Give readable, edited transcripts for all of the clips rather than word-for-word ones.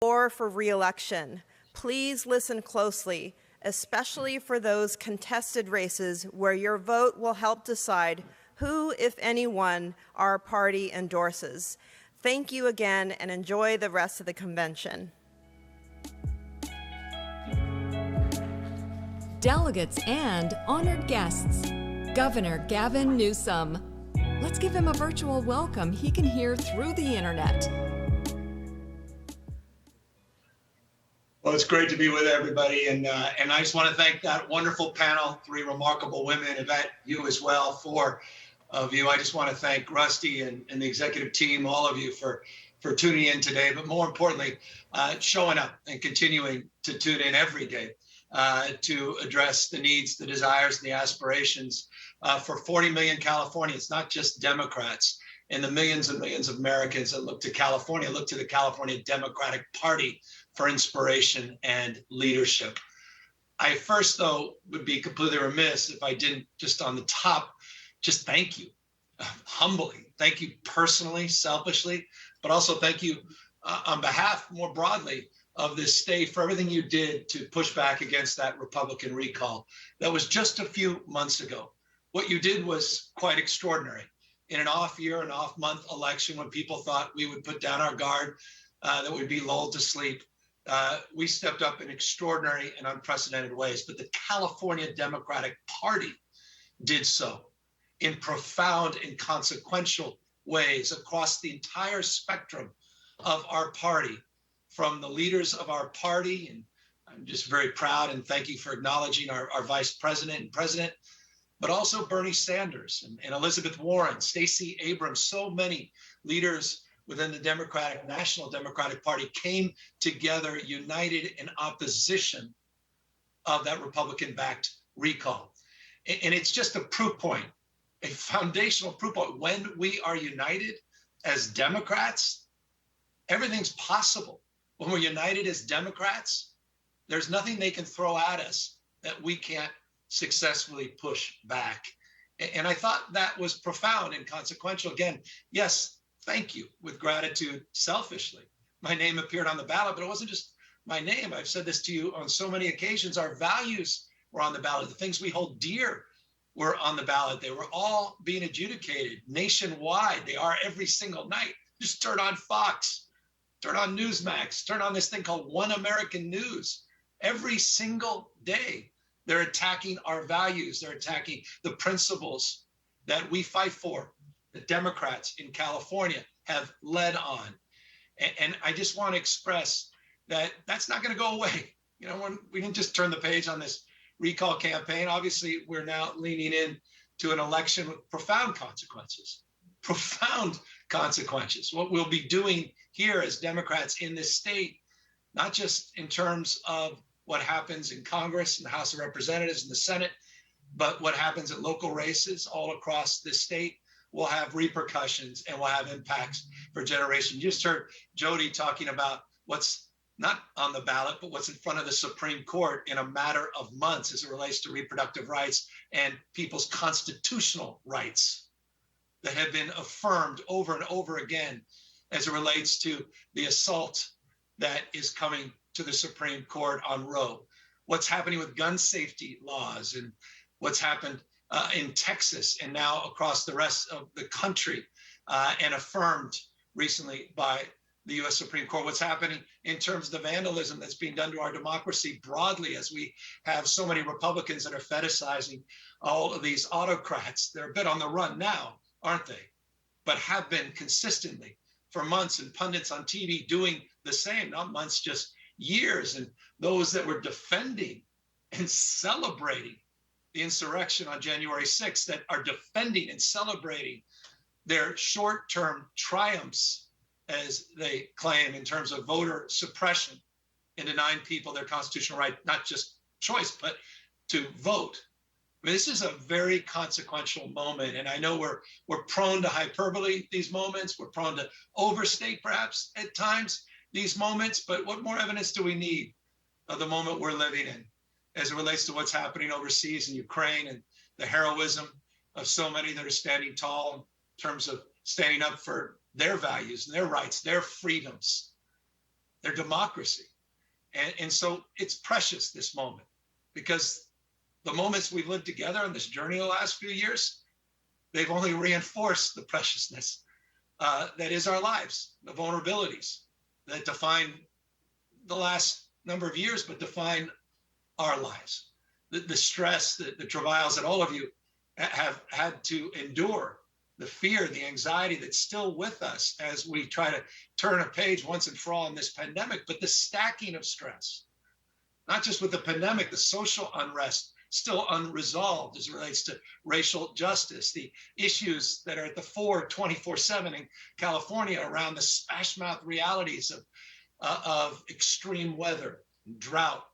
or for re-election. Please listen closely, especially for those contested races where your vote will help decide who, if anyone, our party endorses. Thank you again and enjoy the rest of the convention. Delegates and honored guests, Governor Gavin Newsom. Let's give him a virtual welcome he can hear through the internet. Well, it's great to be with everybody, and I just want to thank that wonderful panel, 3 remarkable women, Yvette, you as well, 4 of you. I just want to thank Rusty and the executive team, all of you for tuning in today, but more importantly, showing up and continuing to tune in every day to address the needs, the desires, and the aspirations for 40 million Californians, not just Democrats, and the millions and millions of Americans that look to California, look to the California Democratic Party for inspiration and leadership. I first, though, would be completely remiss if I didn't just on the top, just thank you humbly. Thank you personally, selfishly, but also thank you on behalf more broadly of this state for everything you did to push back against that Republican recall. That was just a few months ago. What you did was quite extraordinary. In an off year, an off month election, when people thought we would put down our guard, that we'd be lulled to sleep, we stepped up in extraordinary and unprecedented ways. But the California Democratic Party did so in profound and consequential ways across the entire spectrum of our party, from the leaders of our party. And I'm just very proud and thank you for acknowledging our vice president and president, but also Bernie Sanders and Elizabeth Warren, Stacey Abrams. So many leaders within the National Democratic Party came together united in opposition of that Republican-backed recall. And it's just a proof point, a foundational proof point. When we are united as Democrats, everything's possible. When we're united as Democrats, there's nothing they can throw at us that we can't successfully push back. And I thought that was profound and consequential. Again, yes, thank you, with gratitude, selfishly. My name appeared on the ballot, but it wasn't just my name. I've said this to you on so many occasions. Our values were on the ballot. The things we hold dear were on the ballot. They were all being adjudicated nationwide. They are every single night. Just turn on Fox, turn on Newsmax, turn on this thing called One American News. Every single day, they're attacking our values. They're attacking the principles that we fight for, the Democrats in California have led on. And I just want to express that that's not going to go away. You know, when we didn't just turn the page on this recall campaign. Obviously, we're now leaning in to an election with profound consequences. What we'll be doing here as Democrats in this state, not just in terms of what happens in Congress and the House of Representatives and the Senate, but what happens at local races all across this state will have repercussions and will have impacts for generations. You just heard Jody talking about what's not on the ballot, but what's in front of the Supreme Court in a matter of months as it relates to reproductive rights and people's constitutional rights that have been affirmed over and over again as it relates to the assault that is coming to the Supreme Court on Roe. What's happening with gun safety laws and what's happened in Texas and now across the rest of the country and affirmed recently by the U.S. Supreme Court. What's happening in terms of the vandalism that's being done to our democracy broadly, as we have so many Republicans that are fetishizing all of these autocrats. They're a bit on the run now, aren't they? But have been consistently for months, and pundits on TV doing the same, not months, just years. And those that were defending and celebrating the insurrection on January 6th, that are defending and celebrating their short-term triumphs, as they claim, in terms of voter suppression and denying people their constitutional right, not just choice, but to vote. I mean, this is a very consequential moment. And I know we're prone to hyperbole these moments. We're prone to overstate perhaps at times these moments, but what more evidence do we need of the moment we're living in as it relates to what's happening overseas in Ukraine and the heroism of so many that are standing tall in terms of standing up for their values and their rights, their freedoms. their democracy. And so it's precious, this moment, because the moments we've lived together on this journey the last few years, they've only reinforced the preciousness that is our lives, the vulnerabilities that define the last number of years, but define our lives, the stress, the travails that all of you have had to endure, the fear, the anxiety that's still with us as we try to turn a page once and for all in this pandemic, but the stacking of stress, not just with the pandemic, the social unrest still unresolved as it relates to racial justice, the issues that are at the fore 24/7 in California around the smash-mouth realities of extreme weather, and drought,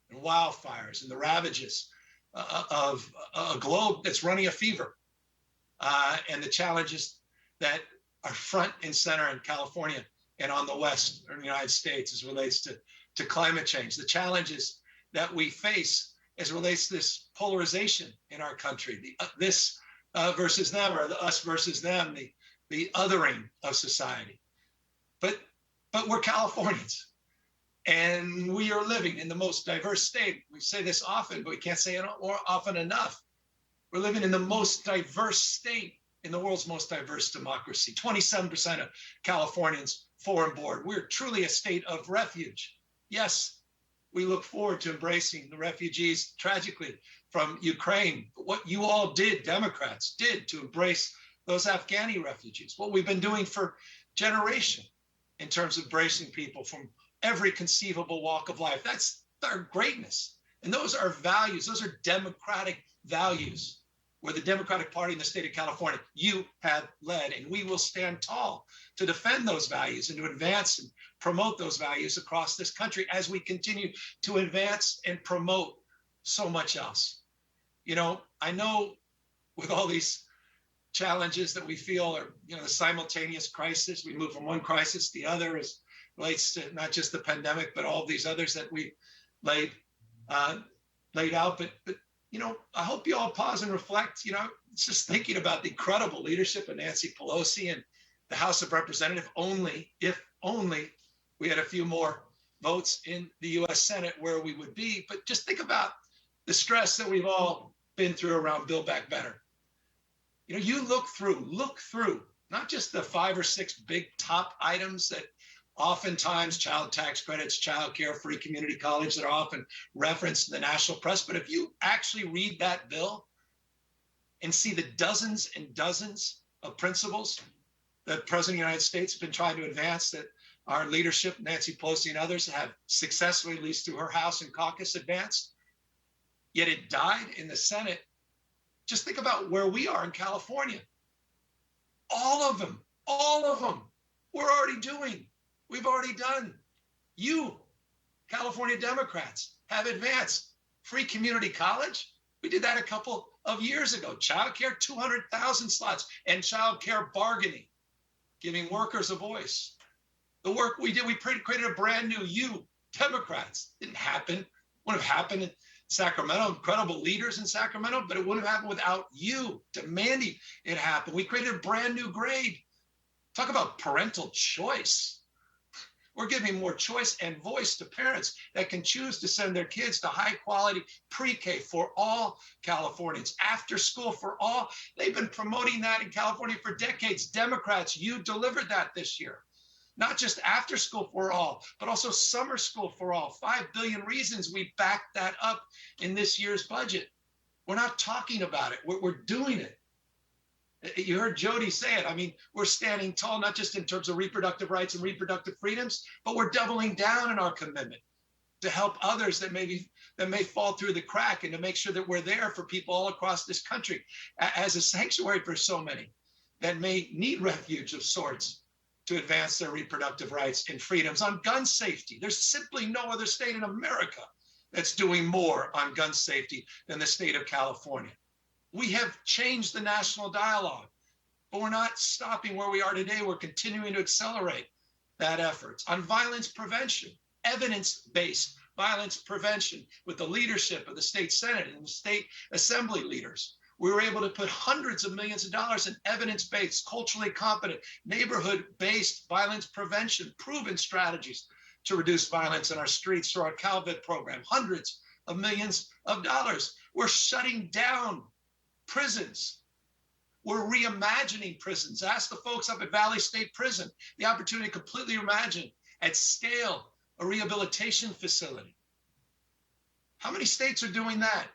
and wildfires, and the ravages of a globe that's running a fever, and the challenges that are front and center in California and on the West or in the United States as it relates to climate change, the challenges that we face as it relates to this polarization in our country, the this versus them, or the us versus them, the othering of society. But we're Californians, and we are living in the most diverse state. We say this often, but we can't say it more often enough. We're living in the most diverse state in the world's most diverse democracy. 27% of Californians foreign born. We're truly a state of refuge. Yes, we look forward to embracing the refugees, tragically, from Ukraine. But what you all did, Democrats, did to embrace those Afghani refugees, what we've been doing for generations in terms of embracing people from every conceivable walk of life. That's our greatness. And those are values. Those are democratic values, where the Democratic Party in the state of California, you have led, and we will stand tall to defend those values and to advance and promote those values across this country as we continue to advance and promote so much else. You know, I know with all these challenges that we feel are, you know, the simultaneous crisis, we move from one crisis to the other as relates to not just the pandemic, but all of these others that we laid out. But you know, I hope you all pause and reflect. You know, just thinking about the incredible leadership of Nancy Pelosi and the House of Representatives. If only we had a few more votes in the U.S. Senate, where we would be. But just think about the stress that we've all been through around Build Back Better. You know, you look through not just the 5 or 6 big top items that oftentimes, child tax credits, child care, free community college, that are often referenced in the national press. But if you actually read that bill and see the dozens and dozens of principles that the President of the United States has been trying to advance, that our leadership, Nancy Pelosi and others, have successfully, at least through her House and caucus, advanced, yet it died in the Senate. Just think about where we are in California. All of them, we're already doing. We've already done. You, California Democrats, have advanced free community college. We did that a couple of years ago. Child care, 200,000 slots, and child care bargaining, giving workers a voice. The work we did, we created a brand new, you, Democrats. Didn't happen. Wouldn't have happened in Sacramento, incredible leaders in Sacramento, but it wouldn't have happened without you demanding it happen. We created a brand new grade. Talk about parental choice. We're giving more choice and voice to parents that can choose to send their kids to high quality pre-K for all Californians, after school for all. They've been promoting that in California for decades. Democrats, you delivered that this year. Not just after school for all, but also summer school for all. 5 billion reasons. We backed that up in this year's budget. We're not talking about it. We're doing it. You heard Jody say it. I mean, we're standing tall, not just in terms of reproductive rights and reproductive freedoms, but we're doubling down in our commitment to help others that may fall through the crack, and to make sure that we're there for people all across this country as a sanctuary for so many that may need refuge of sorts to advance their reproductive rights and freedoms. On gun safety, there's simply no other state in America that's doing more on gun safety than the state of California. We have changed the national dialogue, but we're not stopping where we are today. We're continuing to accelerate that effort. On violence prevention, evidence-based violence prevention, with the leadership of the state Senate and the state assembly leaders, we were able to put hundreds of millions of dollars in evidence-based, culturally competent, neighborhood-based violence prevention, proven strategies to reduce violence in our streets through our CalVIT program, hundreds of millions of dollars. We're shutting down prisons. We're reimagining prisons. Ask the folks up at Valley State Prison, the opportunity to completely imagine at scale a rehabilitation facility. How many states are doing that?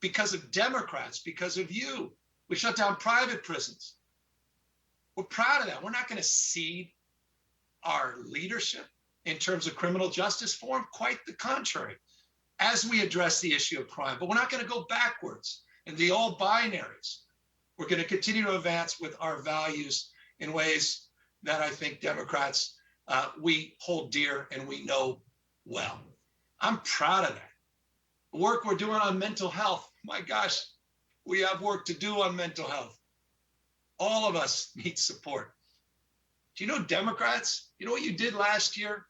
Because of Democrats, because of you. We shut down private prisons. We're proud of that. We're not going to cede our leadership in terms of criminal justice reform. Quite the contrary, as we address the issue of crime. But we're not going to go backwards in the old binaries. We're going to continue to advance with our values in ways that I think Democrats, we hold dear and we know well. I'm proud of that. The work we're doing on mental health, my gosh, we have work to do on mental health. All of us need support. Do you know, Democrats, you know what you did last year?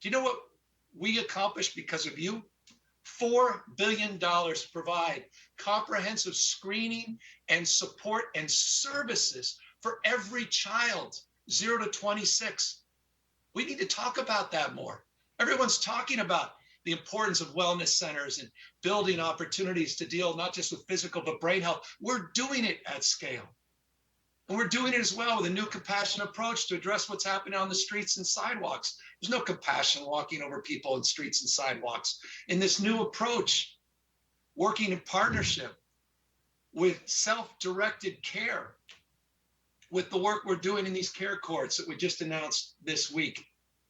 Do you know what we accomplished because of you? $4 billion to provide comprehensive screening and support and services for every child, 0 to 26. We need to talk about that more. Everyone's talking about the importance of wellness centers and building opportunities to deal not just with physical, but brain health. We're doing it at scale. And we're doing it as well with a new compassionate approach to address what's happening on the streets and sidewalks. There's no compassion walking over people in streets and sidewalks. In this new approach, working in partnership with self-directed care, with the work we're doing in these care courts that we just announced this week.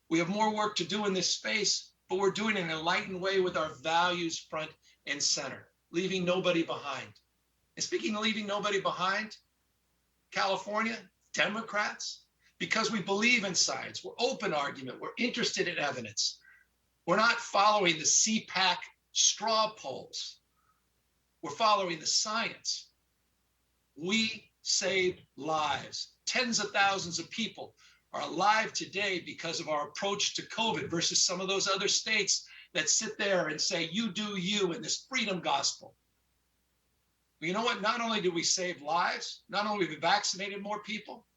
We have more work to do in this space, but we're doing it in an enlightened way with our values front and center, leaving nobody behind. And speaking of leaving nobody behind, California, Democrats, because we believe in science, we're open argument, we're interested in evidence. We're not following the CPAC straw polls. We're following the science. We save lives. Tens of thousands of people are alive today because of our approach to COVID versus some of those other states that sit there and say, you do you in this freedom gospel. But you know what? Not only do we save lives, not only have we vaccinated more people,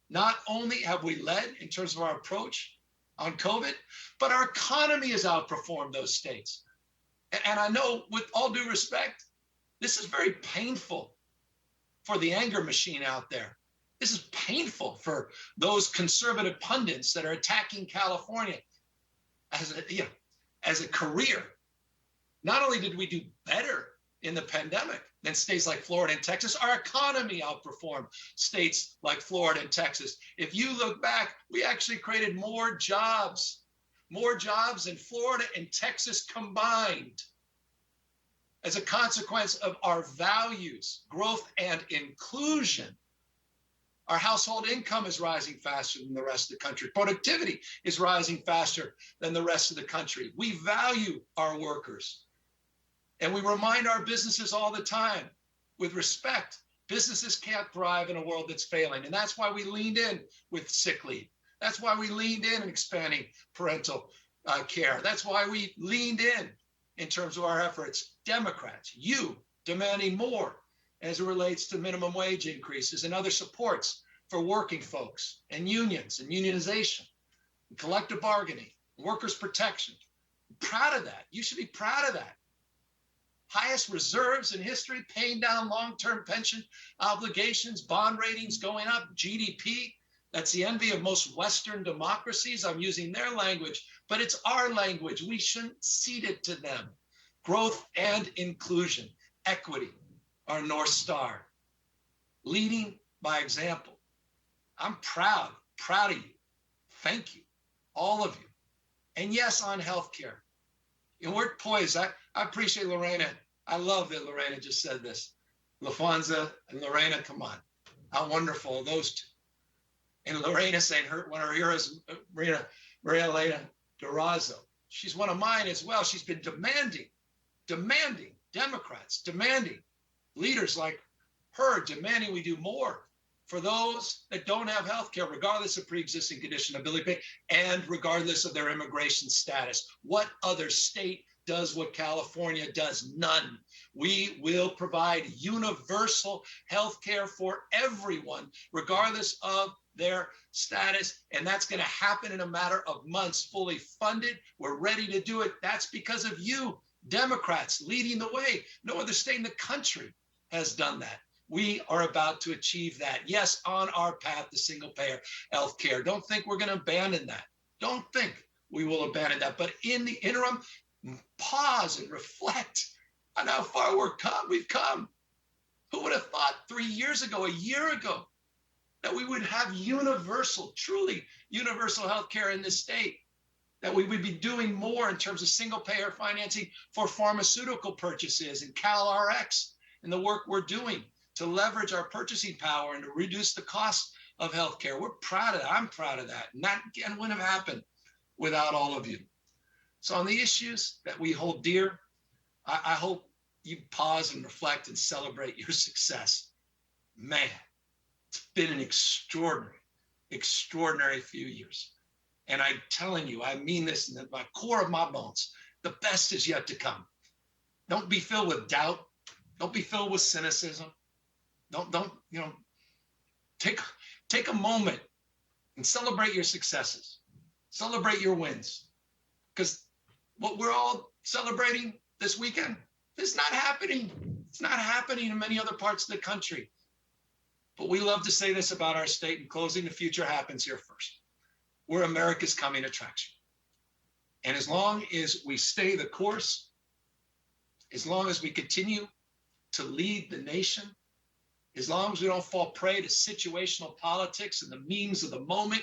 not only have we led in terms of our approach on COVID, but our economy has outperformed those states. And I know, with all due respect, this is very painful for the anger machine out there. This is painful for those conservative pundits that are attacking California as a career. Not only did we do better in the pandemic than states like Florida and Texas, our economy outperformed states like Florida and Texas. If you look back, we actually created more jobs in Florida and Texas combined as a consequence of our values, growth and inclusion. Our household income is rising faster than the rest of the country. Productivity is rising faster than the rest of the country. We value our workers. And we remind our businesses all the time with respect. Businesses can't thrive in a world that's failing. And that's why we leaned in with sick leave. That's why we leaned in expanding parental care. That's why we leaned in terms of our efforts. Democrats, you demanding more as it relates to minimum wage increases and other supports for working folks and unions and unionization, and collective bargaining, workers' protection. I'm proud of that. You should be proud of that. Highest reserves in history, paying down long-term pension obligations, bond ratings going up, GDP. That's the envy of most Western democracies. I'm using their language, but it's our language. We shouldn't cede it to them. Growth and inclusion, equity, our North Star, leading by example. I'm proud of you. Thank you, all of you. And yes, on healthcare. And we're poised. I appreciate Lorena. I love that Lorena just said this. LaFonza and Lorena, come on. How wonderful are those two? And Lorena saying one of her heroes, Maria Elena Durazo. She's one of mine as well. She's been demanding Democrats, demanding leaders like her, demanding we do more for those that don't have health care, regardless of pre-existing condition, ability to pay, and regardless of their immigration status. What other state does what California does. None. We will provide universal health care for everyone, regardless of their status. And that's going to happen in a matter of months, fully funded. We're ready to do it. That's because of you, Democrats, leading the way. No other state in the country has done that. We are about to achieve that. Yes, on our path to single payer health care. Don't think we're going to abandon that. Don't think we will abandon that. But in the interim, pause and reflect on how far we've come. Who would have thought 3 years ago, a year ago, that we would have universal, truly universal health care in this state, that we would be doing more in terms of single payer financing for pharmaceutical purchases and CalRx and the work we're doing to leverage our purchasing power and to reduce the cost of healthcare. We're proud of that. I'm proud of that. And that again wouldn't have happened without all of you. So on the issues that we hold dear, I hope you pause and reflect and celebrate your success. Man, it's been an extraordinary, extraordinary few years. And I'm telling you, I mean this in the core of my bones. The best is yet to come. Don't be filled with doubt. Don't be filled with cynicism. Don't take a moment and celebrate your successes. Celebrate your wins. Because what we're all celebrating this weekend is not happening. It's not happening in many other parts of the country. But we love to say this about our state. In closing, the future happens here first. We're America's coming attraction. And as long as we stay the course, as long as we continue to lead the nation, as long as we don't fall prey to situational politics and the memes of the moment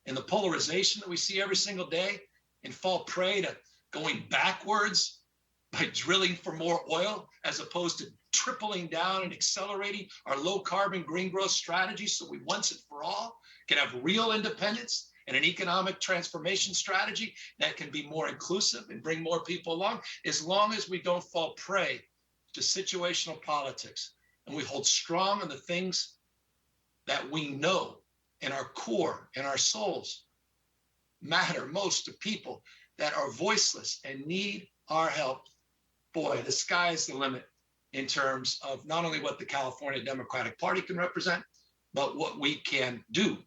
and the polarization that we see every single day, and fall prey to going backwards by drilling for more oil as opposed to tripling down and accelerating our low carbon green growth strategy so we once and for all can have real independence and an economic transformation strategy that can be more inclusive and bring more people along, as long as we don't fall prey to situational politics and we hold strong on the things that we know in our core, in our souls, matter most to people that are voiceless and need our help. Boy, the sky is the limit in terms of not only what the California Democratic Party can represent, but what we can do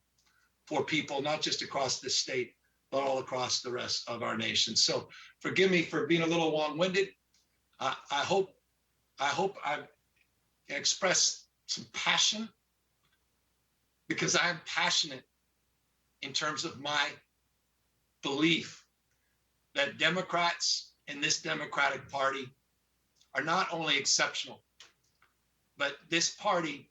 for people, not just across this state, but all across the rest of our nation. So forgive me for being a little long-winded. I hope I've expressed some passion, because I'm passionate in terms of my belief that Democrats in this Democratic Party are not only exceptional, but this party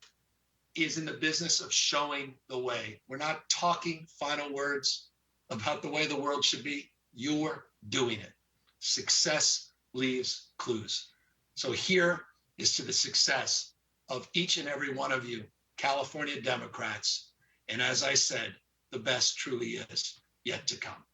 is in the business of showing the way. We're not talking final words about the way the world should be. You're doing it. Success leaves clues. So here is to the success of each and every one of you, California Democrats. And as I said, the best truly is yet to come.